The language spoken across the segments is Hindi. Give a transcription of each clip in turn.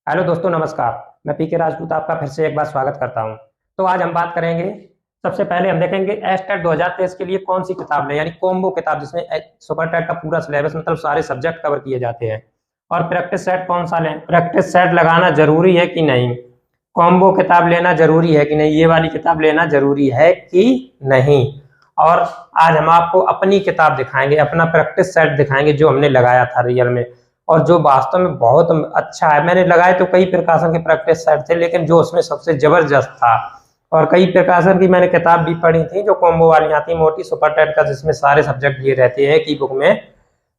हेलो दोस्तों, नमस्कार। मैं पीके राजपूत आपका फिर से एक बार स्वागत करता हूं। तो आज हम बात करेंगे। सबसे पहले हम देखेंगे एस्टेट 2023 के लिए कौन सी किताब लें, यानी कॉम्बो किताब जिसमें सुपर टेट का पूरा सिलेबस मतलब सारे सब्जेक्ट कवर किए जाते हैं। और प्रैक्टिस सेट कौन सा लें, प्रैक्टिस सेट लगाना जरूरी है कि नहीं, कॉम्बो किताब लेना जरूरी है कि नहीं, ये वाली किताब लेना जरूरी है कि नहीं। और आज हम आपको अपनी किताब दिखाएंगे, अपना प्रैक्टिस सेट दिखाएंगे जो हमने लगाया था रियल में, और जो वास्तव में बहुत अच्छा है। मैंने लगाए तो कई प्रकाशन के प्रैक्टिस सेट थे, लेकिन जो उसमें सबसे जबरदस्त था, और कई प्रकाशन की मैंने किताब भी पढ़ी थी जो कॉम्बो वाली आती मोटी सुपर टेट का, जिसमें सारे सब्जेक्ट दिए रहते हैं एक ही बुक में।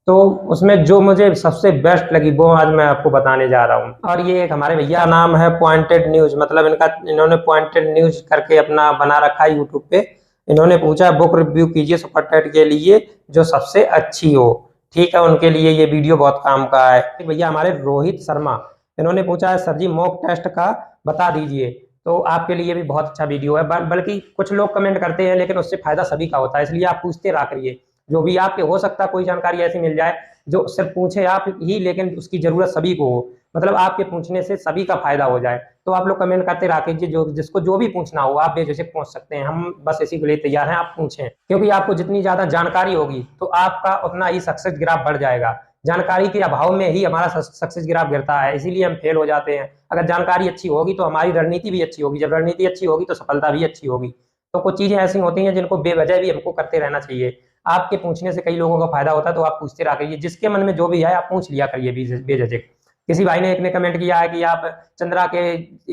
तो उसमें जो मुझे सबसे बेस्ट लगी वो आज मैं आपको बताने जा रहा हूँ। और ये एक हमारे भैया नाम है पॉइंटेड न्यूज, मतलब इन्होंने पॉइंटेड न्यूज करके अपना बना रखा है यूट्यूब पे। इन्होंने पूछा बुक रिव्यू कीजिए सुपर टेट के लिए जो सबसे अच्छी हो। ठीक है, उनके लिए ये वीडियो बहुत काम का है। भैया हमारे रोहित शर्मा, इन्होंने पूछा है सर जी मॉक टेस्ट का बता दीजिए। तो आपके लिए भी बहुत अच्छा वीडियो है। बल्कि कुछ लोग कमेंट करते हैं लेकिन उससे फायदा सभी का होता है, इसलिए आप पूछते रहा करिए। जो भी आपके हो सकता है कोई जानकारी ऐसी मिल जाए जो सिर्फ पूछे आप ही, लेकिन उसकी जरूरत सभी को हो, मतलब आपके पूछने से सभी का फायदा हो जाए। तो आप लोग कमेंट करते रह कीजिए, जो जिसको जो भी पूछना हो आप बेझिझक पूछ सकते हैं। हम बस इसी के लिए तैयार हैं, आप पूछें। क्योंकि आपको जितनी ज्यादा जानकारी होगी तो आपका उतना ही सक्सेस ग्राफ बढ़ जाएगा। जानकारी के अभाव में ही हमारा सक्सेस ग्राफ गिरता है, इसीलिए हम फेल हो जाते हैं। अगर जानकारी अच्छी होगी तो हमारी रणनीति भी अच्छी होगी, जब रणनीति अच्छी होगी तो सफलता भी अच्छी होगी। तो कुछ चीजें ऐसी होती हैं जिनको बेवजह भी हमको करते रहना चाहिए। आपके पूछने से कई लोगों का फायदा होता है, तो आप पूछते रहा करिए। जिसके मन में जो भी है आप पूछ लिया करिए बेझिझक। किसी भाई ने एक ने कमेंट किया है कि आप चंद्रा के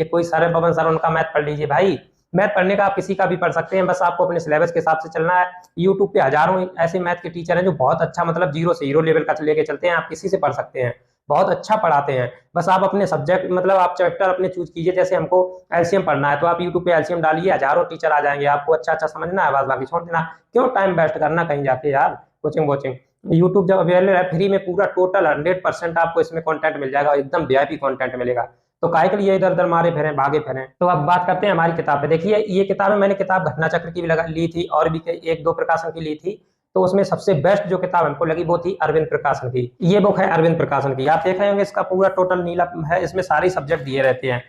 एक कोई सर है पवन सर, उनका मैथ पढ़ लीजिए। भाई मैथ पढ़ने का आप किसी का भी पढ़ सकते हैं, बस आपको अपने सिलेबस के हिसाब से चलना है। यूट्यूब पे हजारों ऐसे मैथ के टीचर हैं जो बहुत अच्छा, मतलब जीरो से हीरो लेवल का लेके चलते हैं। आप किसी से पढ़ सकते हैं, बहुत अच्छा पढ़ाते हैं। बस आप अपने सब्जेक्ट, मतलब आप चैप्टर अपने चूज कीजिए। जैसे हमको एलसीएम पढ़ना है तो आप यूट्यूब पे एलसीएम डालिए, हजारों टीचर आ जाएंगे। आपको अच्छा अच्छा समझना है, बस बाकी छोड़ देना। क्यों टाइम वेस्ट करना कहीं जाके यार, कोचिंग वोचिंग। यूट्यूब जब अवेलेबल है फ्री में, पूरा टोटल 100% आपको इसमें कंटेंट मिल जाएगा, एकदम वीआईपी कंटेंट मिलेगा। तो काहे के लिए इधर उधर मारे फिरें, भागे फिरें। तो अब बात करते हैं हमारी किताब पे। देखिए ये किताबें मैंने किताब घटना चक्र की भी ली थी, और भी एक दो प्रकाशन की ली थी। तो उसमें सबसे बेस्ट जो किताब हमको लगी वो थी अरविंद प्रकाशन की। ये बुक है अरविंद प्रकाशन की, आप देख रहे होंगे इसका पूरा टोटल नीला है, इसमें सारे सब्जेक्ट दिए रहते हैं।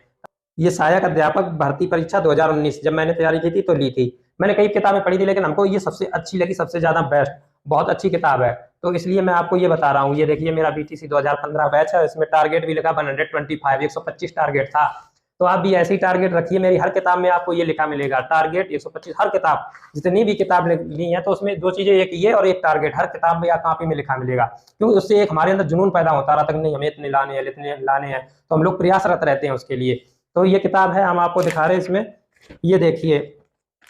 ये सहायक अध्यापक भर्ती परीक्षा 2019 जब मैंने तैयारी की थी तो ली थी। मैंने कई किताबें पढ़ी थी लेकिन हमको ये सबसे अच्छी लगी, सबसे ज्यादा बेस्ट, बहुत अच्छी किताब है। तो इसलिए मैं आपको ये बता रहा हूँ। ये देखिए मेरा बीटीसी 2015 बैच है, इसमें टारगेट भी लिखा 125, 125 टारगेट था। तो आप भी ऐसे ही टारगेट रखिए। मेरी हर किताब में आपको ये लिखा मिलेगा टारगेट 125, हर किताब जितनी भी किताब ली है तो उसमें दो चीजें, एक ये और एक टारगेट, हर किताब में या कॉपी में लिखा मिलेगा। क्योंकि उससे एक हमारे अंदर जुनून पैदा होता रहता है कि नहीं हमें इतने लाने हैं, इतने लाने हैं, तो हम लोग प्रयासरत रहते हैं उसके लिए। तो ये किताब है, हम आपको दिखा रहे हैं इसमें। ये देखिए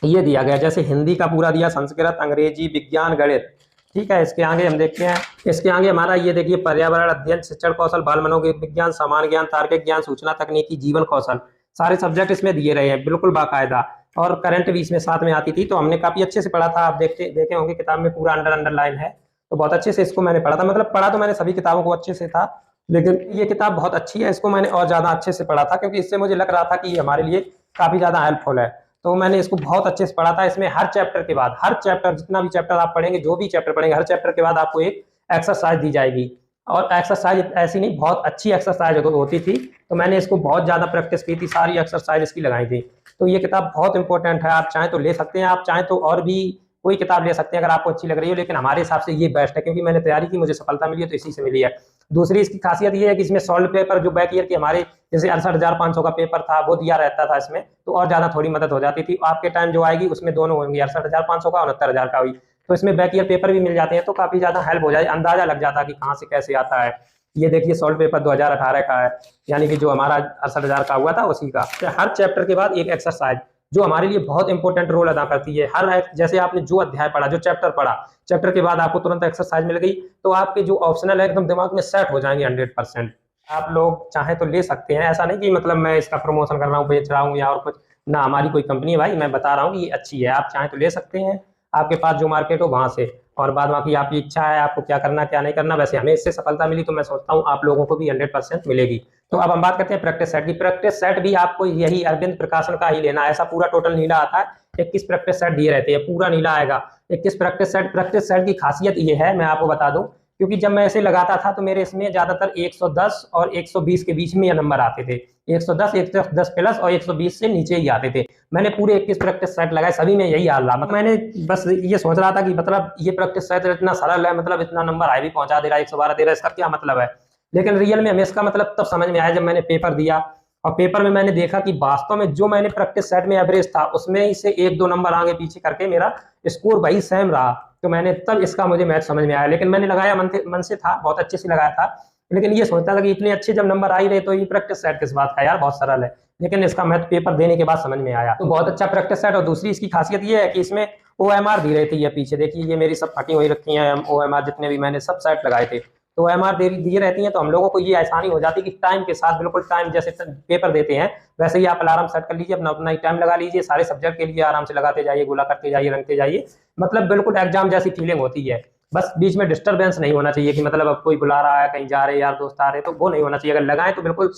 ये दिया गया, जैसे हिंदी का पूरा दिया, संस्कृत, अंग्रेजी, विज्ञान, गणित। ठीक है, इसके आगे हम देखते हैं। इसके आगे हमारा ये देखिए पर्यावरण अध्ययन, शिक्षण कौशल, बाल मनोविज्ञान, सामान्य ज्ञान, तार्किक ज्ञान, सूचना तकनीकी, जीवन कौशल, सारे सब्जेक्ट इसमें दिए रहे हैं बिल्कुल बाकायदा। और करंट भी इसमें साथ में आती थी, तो हमने काफी अच्छे से पढ़ा था। आप देखे होंगे किताब में पूरा अंडरलाइन है। तो बहुत अच्छे से इसको मैंने पढ़ा था, मतलब पढ़ा तो मैंने सभी किताबों को अच्छे से था, लेकिन ये किताब बहुत अच्छी है, इसको मैंने और ज्यादा अच्छे से पढ़ा था, क्योंकि इससे मुझे लग रहा था कि ये हमारे लिए काफी ज्यादा हेल्पफुल है। तो मैंने इसको बहुत अच्छे से पढ़ा था। इसमें हर चैप्टर के बाद, हर चैप्टर जितना भी चैप्टर आप पढ़ेंगे, जो भी चैप्टर पढ़ेंगे, हर चैप्टर के बाद आपको एक एक्सरसाइज दी जाएगी। और एक्सरसाइज ऐसी नहीं, बहुत अच्छी एक्सरसाइज होती थी। तो मैंने इसको बहुत ज्यादा प्रैक्टिस की थी, सारी एक्सरसाइज इसकी लगाई थी। तो ये किताब बहुत इंपॉर्टेंट है, आप चाहें तो ले सकते हैं, आप चाहें तो और भी कोई किताब ले सकते हैं अगर आपको अच्छी लग रही हो, लेकिन हमारे हिसाब से ये बेस्ट है, क्योंकि मैंने तैयारी की, मुझे सफलता मिली है, तो इसी से मिली है। दूसरी इसकी खासियत ये है कि इसमें सॉल्व पेपर जो बैक ईयर के हमारे, जैसे 68,500 का पेपर था वो दिया रहता था इसमें, तो और ज्यादा थोड़ी मदद हो जाती थी। आपके टाइम जो आएगी उसमें दोनों होंगे, 68,500 का, 69,000 का हुई। तो इसमें बैक ईयर पेपर भी मिल जाते हैं, तो काफी ज्यादा हेल्प हो जाए, अंदाजा लग जाता है कि कहाँ से कैसे आता है। ये देखिए सॉल्व पेपर 2018 का है, यानी कि जो हमारा 68,000 का हुआ था उसी का। हर चैप्टर के बाद एक एक्सरसाइज जो हमारे लिए बहुत इंपॉर्टेंट रोल अदा करती है। जैसे आपने जो अध्याय पढ़ा, जो चैप्टर पढ़ा, चैप्टर के बाद आपको तुरंत एक्सरसाइज मिल गई, तो आपके जो ऑप्शनल है एकदम दिमाग में सेट हो जाएंगे 100%। आप लोग चाहें तो ले सकते हैं, ऐसा नहीं कि मतलब मैं इसका प्रमोशन कर रहा हूँ, बेच रहा हूँ या और कुछ ना। हमारी कोई कंपनी है भाई, मैं बता रहा हूँ कि ये अच्छी है, आप चाहें तो ले सकते हैं, आपके पास जो मार्केट हो वहां से। और बाद बाकी आपकी इच्छा है, आपको क्या करना क्या नहीं करना। वैसे हमें इससे सफलता मिली, तो मैं सोचता हूँ आप लोगों को भी 100% मिलेगी। तो अब हम बात करते हैं प्रैक्टिस सेट की। प्रैक्टिस सेट भी आपको यही अरविंद प्रकाशन का ही लेना है, ऐसा पूरा टोटल नीला आता है। 21 प्रैक्टिस सेट दिए रहते हैं, पूरा नीला आएगा 21 प्रैक्टिस सेट। प्रैक्टिस सेट की खासियत ये है, मैं आपको बता दूं क्योंकि जब मैं ऐसे लगाता था तो मेरे इसमें ज़्यादातर 110 और 120 के बीच में ये नंबर आते थे। 110 प्लस और 120 से नीचे ही आते थे। मैंने पूरे 21 प्रैक्टिस सेट लगाए, सभी में यही हाल रहा। मतलब मैंने बस ये सोच रहा था कि मतलब ये प्रैक्टिस सेट इतना सरल है, मतलब इतना नंबर हाई भी पहुंचा दे रहा है, 112 दे रहा है, इसका क्या मतलब है। लेकिन रियल में हमें इसका मतलब तब समझ में आया जब मैंने पेपर दिया, और पेपर में मैंने देखा कि वास्तव में जो मैंने प्रैक्टिस सेट में एवरेज था उसमें से 1-2 नंबर आगे पीछे करके मेरा स्कोर वही सेम रहा। तो मैंने तब इसका मुझे मैथ समझ में आया। लेकिन मैंने लगाया मन से था, बहुत अच्छे से लगाया था, लेकिन ये सोचता था कि इतने अच्छे जब नंबर आ ही रहे तो ये प्रैक्टिस सेट किस बात का यार, बहुत सरल है। लेकिन इसका मैथ पेपर देने के बाद समझ में आया। तो बहुत अच्छा प्रैक्टिस सेट। और दूसरी इसकी खासियत ये है कि इसमें OMR दी रही थी। ये पीछे देखिए, ये मेरी सब फटी हुई रखी हैं OMR, जितने भी मैंने सब सेट लगाए थे तो OMR दिए रहती हैं। तो हम लोगों को ये आसानी हो जाती है कि टाइम के साथ, बिल्कुल टाइम जैसे पेपर देते हैं वैसे ही आप अलार्म सेट कर लीजिए, अपना अपना ही टाइम लगा लीजिए, सारे सब्जेक्ट के लिए आराम से लगाते जाइए, गोला करते जाइए, रंगते जाइए। मतलब बिल्कुल एग्जाम जैसी फीलिंग होती है। बस बीच में डिस्टर्बेंस नहीं होना चाहिए कि मतलब अब कोई बुला रहा है, कहीं जा रहे यार दोस्त आ रहे, तो वो नहीं होना चाहिए। अगर लगाएं तो बिल्कुल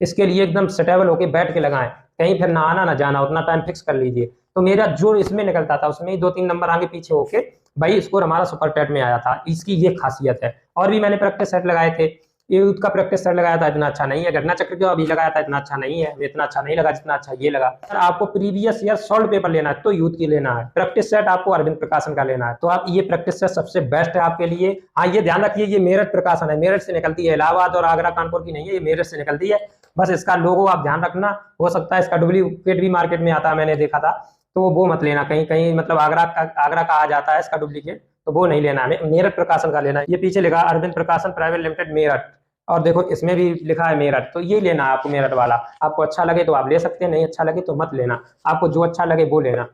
इसके लिए एकदम स्टेबल होकर बैठ के लगाएं, कहीं फिर ना आना ना जाना, उतना टाइम फिक्स कर लीजिए। तो मेरा जो इसमें निकलता था उसमें ही 2-3 नंबर आगे पीछे होके भाई स्कोर हमारा सुपर टेट में आया था। इसकी ये खासियत है। और भी मैंने प्रैक्टिस सेट लगाए थे। यूथ का प्रैक्टिस सेट लगाया था, इतना अच्छा नहीं है। घटना चक्र का अभी लगाया था, इतना अच्छा नहीं है, इतना अच्छा नहीं लगा जितना अच्छा ये लगा। अगर आपको प्रीवियस ईयर सॉल्व पेपर लेना है तो यूथ की लेना है। प्रैक्टिस सेट आपको अरविंद प्रकाशन का लेना है, तो आप ये प्रैक्टिस सेट सबसे बेस्ट है आपके लिए। हाँ, ये ध्यान रखिए, ये मेरठ प्रकाशन है, मेरठ से निकलती है, इलाहाबाद और आगरा कानपुर की नहीं है, ये मेरठ से निकलती है। बस इसका लोगो आप ध्यान रखना, हो सकता है इसका डुप्लीकेट भी मार्केट में आता है, मैंने देखा था, तो वो मत लेना। कहीं कहीं मतलब आगरा का आ जाता है इसका डुप्लीकेट, तो वो नहीं लेना हमें, मेरठ प्रकाशन का लेना है। ये पीछे लिखा अरविंद प्रकाशन प्राइवेट लिमिटेड मेरठ, और देखो इसमें भी लिखा है मेरठ, तो ये लेना है आपको, मेरठ वाला। आपको अच्छा लगे तो आप ले सकते हैं, नहीं अच्छा लगे तो मत लेना। आपको जो अच्छा लगे वो लेना,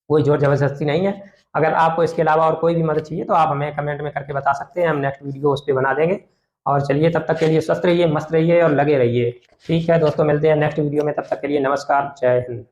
कोई जोर जबरदस्ती नहीं है। अगर आपको इसके अलावा और कोई भी मदद चाहिए तो आप हमें कमेंट में करके बता सकते हैं, हम नेक्स्ट वीडियो उस पर बना देंगे। और चलिए, तब तक के लिए स्वस्थ रहिए, मस्त रहिए और लगे रहिए। ठीक है दोस्तों, मिलते हैं नेक्स्ट वीडियो में, तब तक के लिए नमस्कार, जय हिंद।